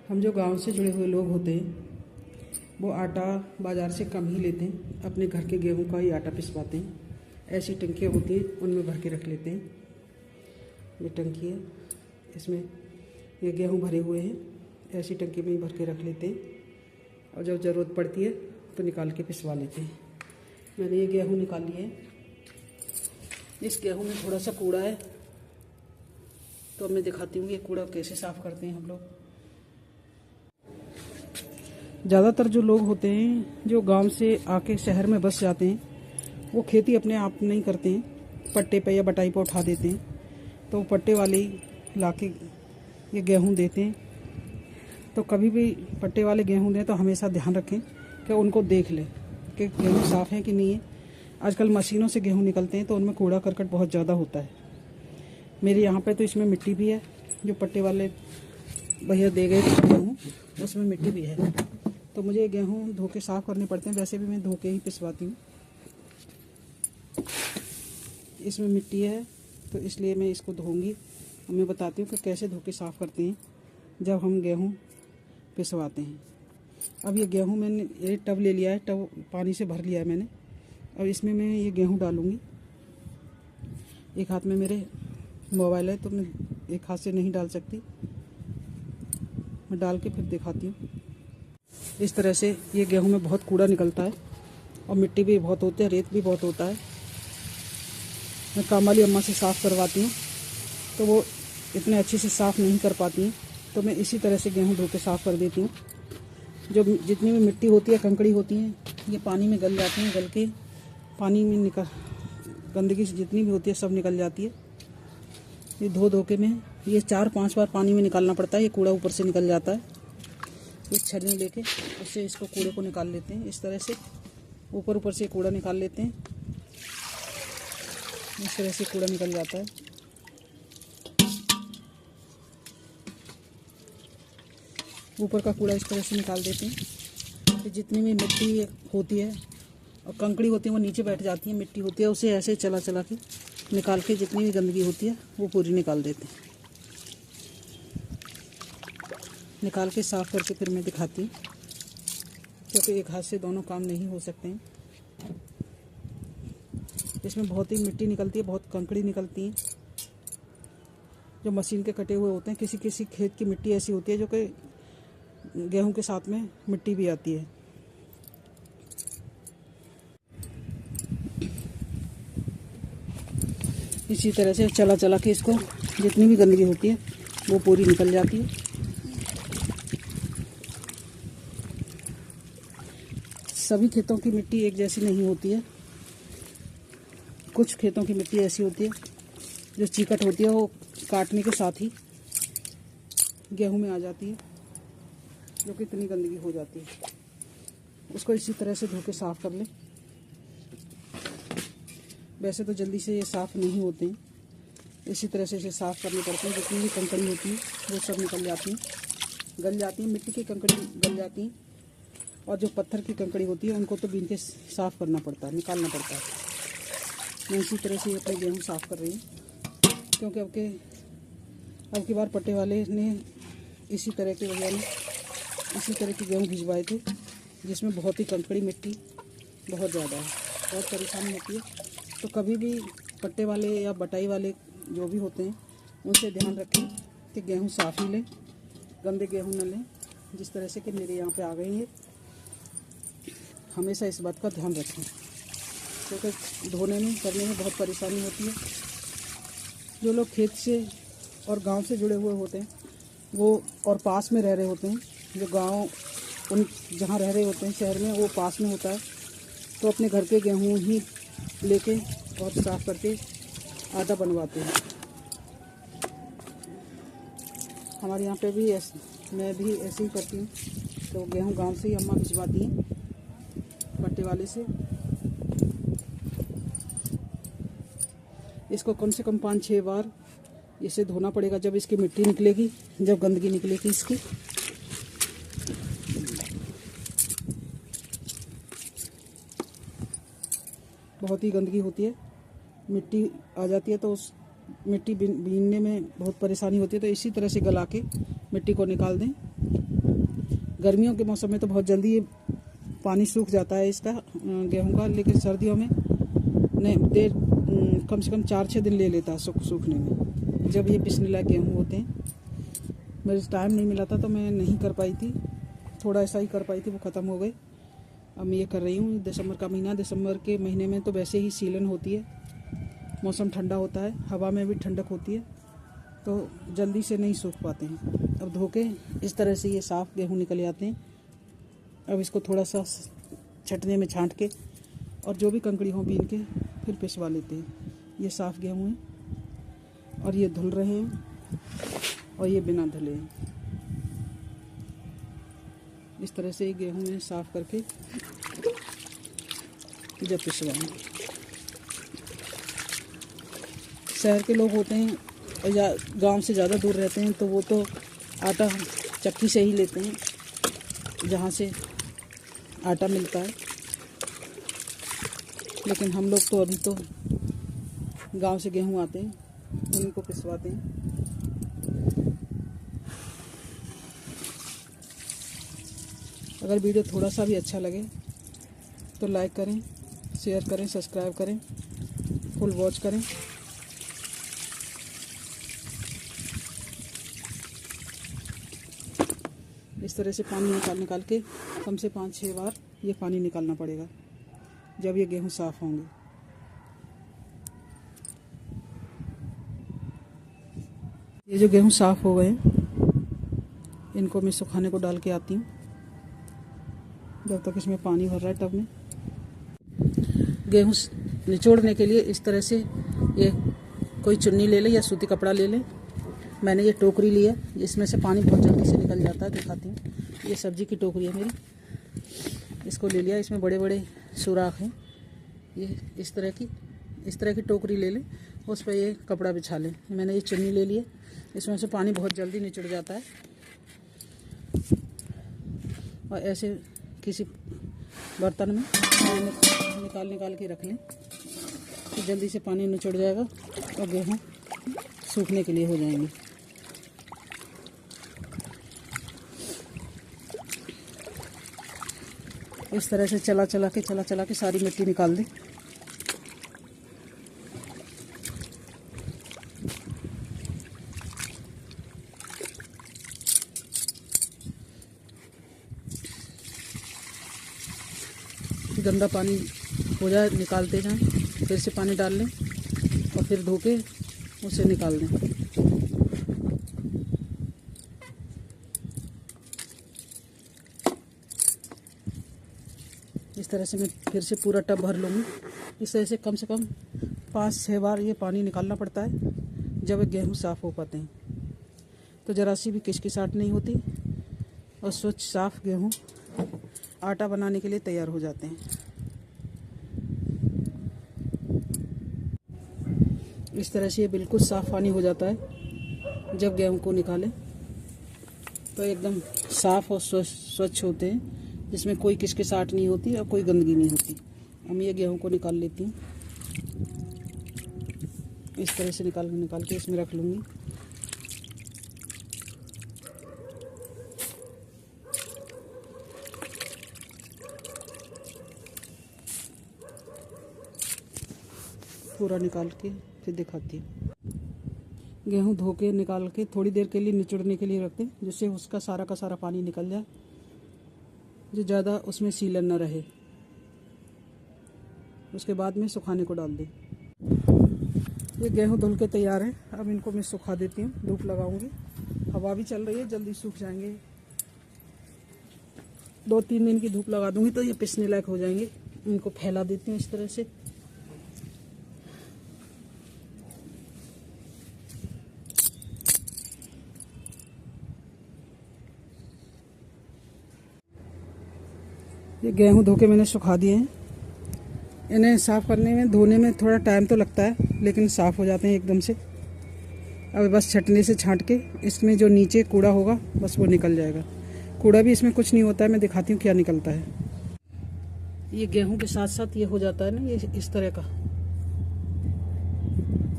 हम जो गांव से जुड़े हुए लोग होते हैं वो आटा बाज़ार से कम ही लेते हैं, अपने घर के गेहूं का ही आटा पिसवाते हैं। ऐसी टंकियाँ होती हैं, उनमें भर के रख लेते हैं। ये टंकी है, इसमें ये गेहूं भरे हुए हैं, ऐसी टंकी में ही भर के रख लेते हैं और जब ज़रूरत पड़ती है तो निकाल के पिसवा लेते हैं। मैंने ये गेहूं निकाल लिए हैं। इस गेहूं में थोड़ा सा कूड़ा है, तो अब मैं दिखाती हूँ ये कूड़ा कैसे साफ़ करते हैं हम लोग। ज़्यादातर जो लोग होते हैं जो गांव से आके शहर में बस जाते हैं, वो खेती अपने आप नहीं करते हैं, पट्टे पे या बटाई पे उठा देते हैं। तो पट्टे वाले ही लाके ये गेहूं देते हैं। तो कभी भी पट्टे वाले गेहूं दें तो हमेशा ध्यान रखें कि उनको देख लें कि गेहूं साफ़ है कि नहीं है। आजकल मशीनों से गेहूं निकलते हैं तो उनमें कूड़ा करकट बहुत ज़्यादा होता है। मेरे यहाँ पे तो इसमें मिट्टी भी है, जो पट्टे वाले भैया दे गए गेहूँ उसमें मिट्टी भी है। तो मुझे गेहूँ धो के साफ़ करने पड़ते हैं। वैसे भी मैं धो के ही पिसवाती हूँ। इसमें मिट्टी है तो इसलिए मैं इसको धोऊंगी और मैं बताती हूँ कि कैसे धो के साफ़ करते हैं जब हम गेहूँ पिसवाते हैं। अब ये गेहूँ मैंने एक टब ले लिया है, टब पानी से भर लिया है मैंने। अब इसमें मैं ये गेहूँ डालूँगी। एक हाथ में मेरे मोबाइल है तो मैं एक हाथ से नहीं डाल सकती, मैं डाल के फिर दिखाती हूँ। इस तरह से ये गेहूं में बहुत कूड़ा निकलता है और मिट्टी भी बहुत होती है, रेत भी बहुत होता है। मैं काम वाली अम्मा से साफ़ करवाती हूँ तो वो इतने अच्छे से साफ़ नहीं कर पाती हैं, तो मैं इसी तरह से गेहूं धो के साफ़ कर देती हूँ। जो जितनी भी मिट्टी होती है, कंकड़ी होती हैं, ये पानी में गल जाती हैं। गल के पानी में गंदगी जितनी भी होती है सब निकल जाती है। ये धो के में ये 4-5 बार पानी में निकालना पड़ता है। ये कूड़ा ऊपर से निकल जाता है। ये छलनी लेके उससे इसको कूड़े को निकाल लेते हैं। इस तरह से ऊपर से कूड़ा निकाल लेते हैं। इस तरह से कूड़ा निकल जाता है। ऊपर का कूड़ा इस तरह से निकाल देते हैं। तो जितनी भी मिट्टी होती है और कंकड़ी होती है वो नीचे बैठ जाती है, मिट्टी होती है उसे ऐसे चला के निकाल के जितनी भी गंदगी होती है वो पूरी निकाल देते हैं। निकाल के साफ़ करके फिर मैं दिखाती हूँ, क्योंकि एक हाथ से दोनों काम नहीं हो सकते हैं। इसमें बहुत ही मिट्टी निकलती है, बहुत कंकड़ी निकलती है जो मशीन के कटे हुए होते हैं। किसी किसी खेत की मिट्टी ऐसी होती है जो कि गेहूं के साथ में मिट्टी भी आती है। इसी तरह से चला के इसको जितनी भी गंदगी होती है वो पूरी निकल जाती है। सभी खेतों की मिट्टी एक जैसी नहीं होती है। कुछ खेतों की मिट्टी ऐसी होती है जो चीकट होती है, वो काटने के साथ ही गेहूं में आ जाती है, जो कि इतनी गंदगी हो जाती है। उसको इसी तरह से धो के साफ़ कर लें। वैसे तो जल्दी से ये साफ़ नहीं होते हैं, इसी तरह से इसे साफ़ करने पड़ते हैं। जितनी भी कंकड़ी होती है वो सब निकल जाती हैं, गल जाती हैं। मिट्टी की कंकड़ी गल जाती हैं और जो पत्थर की कंकड़ी होती है उनको तो बीन के साफ़ करना पड़ता है, निकालना पड़ता है। मैं इसी तरह से अपने गेहूँ साफ़ कर रही हूँ, क्योंकि अब की बार पट्टे वाले ने इसी तरह के गेहूँ भिजवाए थे, जिसमें बहुत ही कंकड़ी मिट्टी बहुत ज़्यादा है, बहुत परेशानी होती है। तो कभी भी पट्टे वाले या बटाई वाले जो भी होते हैं उनसे ध्यान रखें कि गेहूँ साफ़ ही लें, गंदे गेहूँ न लें। जिस तरह से कि मेरे यहाँ पे आ गई है, हमेशा इस बात का ध्यान रखें, क्योंकि धोने में करने में बहुत परेशानी होती है। जो लोग खेत से और गांव से जुड़े हुए होते हैं वो और पास में रह रहे होते हैं, जो गांव उन जहाँ रह रहे होते हैं शहर में वो पास में होता है, तो अपने घर के गेहूँ ही लेके और साफ़ करके आटा बनवाते हैं। हमारे यहाँ पे भी मैं भी ऐसे ही करती हूँ। तो गेहूँ गांव से ही अम्मा भिजवाती हैं पट्टे वाले से। इसको कम से कम 5-6 बार इसे धोना पड़ेगा, जब इसकी मिट्टी निकलेगी, जब गंदगी निकलेगी इसकी। बहुत ही गंदगी होती है, मिट्टी आ जाती है तो उस मिट्टी बीनने में बहुत परेशानी होती है। तो इसी तरह से गला के मिट्टी को निकाल दें। गर्मियों के मौसम में तो बहुत जल्दी ये पानी सूख जाता है इसका गेहूं का, लेकिन सर्दियों में नहीं देर कम से कम 4-6 दिन ले लेता है सूखने में, जब ये पिसने लायक गेहूँ होते हैं। मेरे टाइम नहीं मिला था तो मैं नहीं कर पाई थी, थोड़ा ऐसा ही कर पाई थी, वो ख़त्म हो गए। अब मैं ये कर रही हूँ। दिसंबर का महीना, दिसंबर के महीने में तो वैसे ही सीलन होती है, मौसम ठंडा होता है, हवा में भी ठंडक होती है, तो जल्दी से नहीं सूख पाते हैं। अब धो के इस तरह से ये साफ़ गेहूँ निकल आते हैं। अब इसको थोड़ा सा छटने में छांट के और जो भी कंकड़ी हो बीन के फिर पिसवा लेते हैं। ये साफ़ गेहूँ है और ये धुल रहे हैं और ये बिना धुले हैं। इस तरह से गेहूँ में साफ़ करके जब पिसवाएं। शहर के लोग होते हैं या गांव से ज़्यादा दूर रहते हैं तो वो तो आटा चक्की से ही लेते हैं, जहाँ से आटा मिलता है। लेकिन हम लोग तो अभी तो गांव से गेहूँ आते हैं, उन्हीं को पिसवाते हैं। अगर वीडियो थोड़ा सा भी अच्छा लगे तो लाइक करें, शेयर करें, सब्सक्राइब करें, फुल वॉच करें। इस तरह से पानी निकाल के कम से 5-6 बार ये पानी निकालना पड़ेगा जब ये गेहूँ साफ़ होंगे। ये जो गेहूँ साफ़ हो गए इनको मैं सुखाने को डाल के आती हूँ, जब तक इसमें पानी भर रहा है टब में। गेहूँ निचोड़ने के लिए इस तरह से ये कोई चुन्नी ले ले या सूती कपड़ा ले ले। मैंने ये टोकरी ली है, इसमें से पानी बहुत जल्दी से निकल जाता है, दिखाती हूँ। ये सब्जी की टोकरी है मेरी, इसको ले लिया। इसमें बड़े बड़े सुराख हैं। ये इस तरह की टोकरी ले लें, उस पर ये कपड़ा बिछा लें। मैंने ये चुन्नी ले ली है, इसमें से पानी बहुत जल्दी निचुड़ जाता है। और ऐसे किसी बर्तन में निकाल के रख लें तो जल्दी से पानी निचुड़ जाएगा और गेहूँ सूखने के लिए हो जाएंगे। इस तरह से चला चला के सारी मिट्टी निकाल दें। गंदा पानी हो जाए निकालते जाएं, फिर से पानी डाल लें और फिर धो के उसे निकाल दें। इस तरह से मैं फिर से पूरा टब भर लूँगी। इस तरह से कम 5-6 बार ये पानी निकालना पड़ता है जब गेहूँ साफ़ हो पाते हैं, तो ज़रा सी भी किचकिचाहट नहीं होती और स्वच्छ साफ़ गेहूँ आटा बनाने के लिए तैयार हो जाते हैं। इस तरह से ये बिल्कुल साफ़ पानी हो जाता है। जब गेहूँ को निकालें तो एकदम साफ़ और स्वच्छ होते हैं, जिसमें कोई किचकिचाहट नहीं होती और कोई गंदगी नहीं होती। अब ये गेहूँ को निकाल लेती हूँ। इस तरह से निकाल के इसमें रख लूँगी। पूरा निकाल के फिर दिखाती हूँ। गेहूँ धो के निकाल के थोड़ी देर के लिए निचोड़ने के लिए रखते हैं, जिससे उसका सारा का सारा पानी निकल जाए, जो ज़्यादा उसमें सीलन न रहे। उसके बाद में सुखाने को डाल दें। ये गेहूँ धुल के तैयार है। अब इनको मैं सुखा देती हूँ, धूप लगाऊंगी। हवा भी चल रही है, जल्दी सूख जाएंगे। 2-3 दिन की धूप लगा दूंगी तो ये पिसने लायक हो जाएंगे। इनको फैला देती हूँ इस तरह से। ये गेहूँ धो के मैंने सुखा दिए हैं। इन्हें साफ़ करने में, धोने में थोड़ा टाइम तो लगता है, लेकिन साफ़ हो जाते हैं एकदम से। अब बस छटने से छांट के इसमें जो नीचे कूड़ा होगा बस वो निकल जाएगा। कूड़ा भी इसमें कुछ नहीं होता है, मैं दिखाती हूँ क्या निकलता है। ये गेहूँ के साथ साथ ये हो जाता है ना, ये इस तरह का,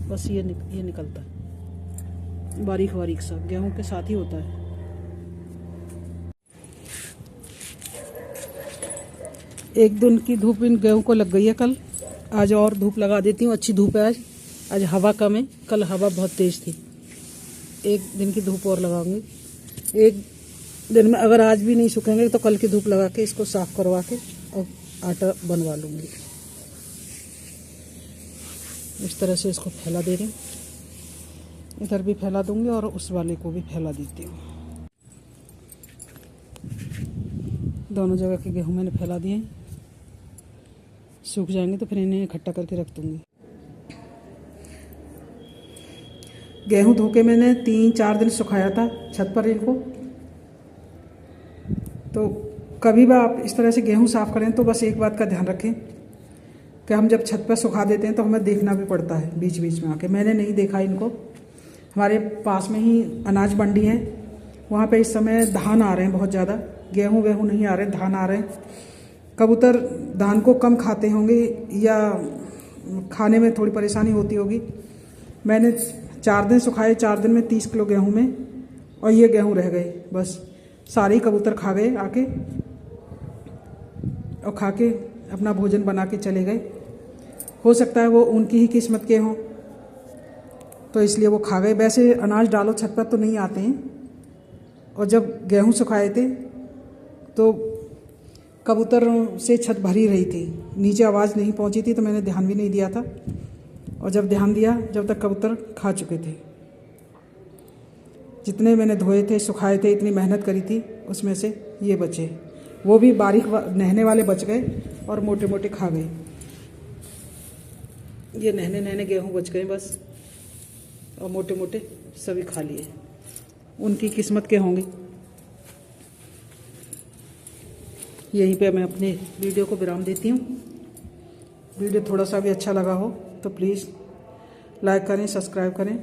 बस ये निकलता है बारीक बारीक सा, गेहूँ के साथ ही होता है। एक दिन की धूप इन गेहूं को लग गई है कल। आज और धूप लगा देती हूँ, अच्छी धूप है आज। आज हवा कम है, कल हवा बहुत तेज थी। एक दिन की धूप और लगाऊंगी। एक दिन में अगर आज भी नहीं सूखेंगे तो कल की धूप लगा के इसको साफ करवा के और आटा बनवा लूँगी। इस तरह से इसको फैला दे रही हूँ, इधर भी फैला दूंगी और उस वाले को भी फैला देती हूँ। दोनों जगह के गेहूं मैंने फैला दिए, सूख जाएंगे तो फिर इन्हें इकट्ठा करके रख दूंगी। गेहूं धो के मैंने 3-4 दिन सुखाया था छत पर इनको। तो कभी भी आप इस तरह से गेहूं साफ करें तो बस एक बात का ध्यान रखें कि हम जब छत पर सुखा देते हैं तो हमें देखना भी पड़ता है बीच बीच में आके। मैंने नहीं देखा इनको। हमारे पास में ही अनाज मंडी है, वहाँ पे इस समय धान आ रहे हैं बहुत ज़्यादा। गेहूं वेहूं नहीं आ रहे, धान आ रहे हैं। कबूतर धान को कम खाते होंगे या खाने में थोड़ी परेशानी होती होगी। मैंने 4 दिन सुखाए, 4 दिन में 30 किलो गेहूं में, और ये गेहूं रह गए। बस सारे कबूतर खा गए आके और खा के अपना भोजन बना के चले गए। हो सकता है वो उनकी ही किस्मत के हों तो इसलिए वो खा गए। वैसे अनाज डालो छत पर तो नहीं आते हैं। और जब गेहूं सुखाए थे तो कबूतरों से छत भरी रही थी, नीचे आवाज़ नहीं पहुंची थी तो मैंने ध्यान भी नहीं दिया था। और जब ध्यान दिया, जब तक कबूतर खा चुके थे। जितने मैंने धोए थे, सुखाए थे, इतनी मेहनत करी थी, उसमें से ये बचे। वो भी बारीक नहने वाले बच गए और मोटे मोटे खा गए। ये नहने नहने गेहूँ बच गए बस, और मोटे मोटे सभी खा लिए। उनकी किस्मत के होंगे। यहीं पे मैं अपने वीडियो को विराम देती हूँ। वीडियो थोड़ा सा भी अच्छा लगा हो तो प्लीज़ लाइक करें, सब्सक्राइब करें।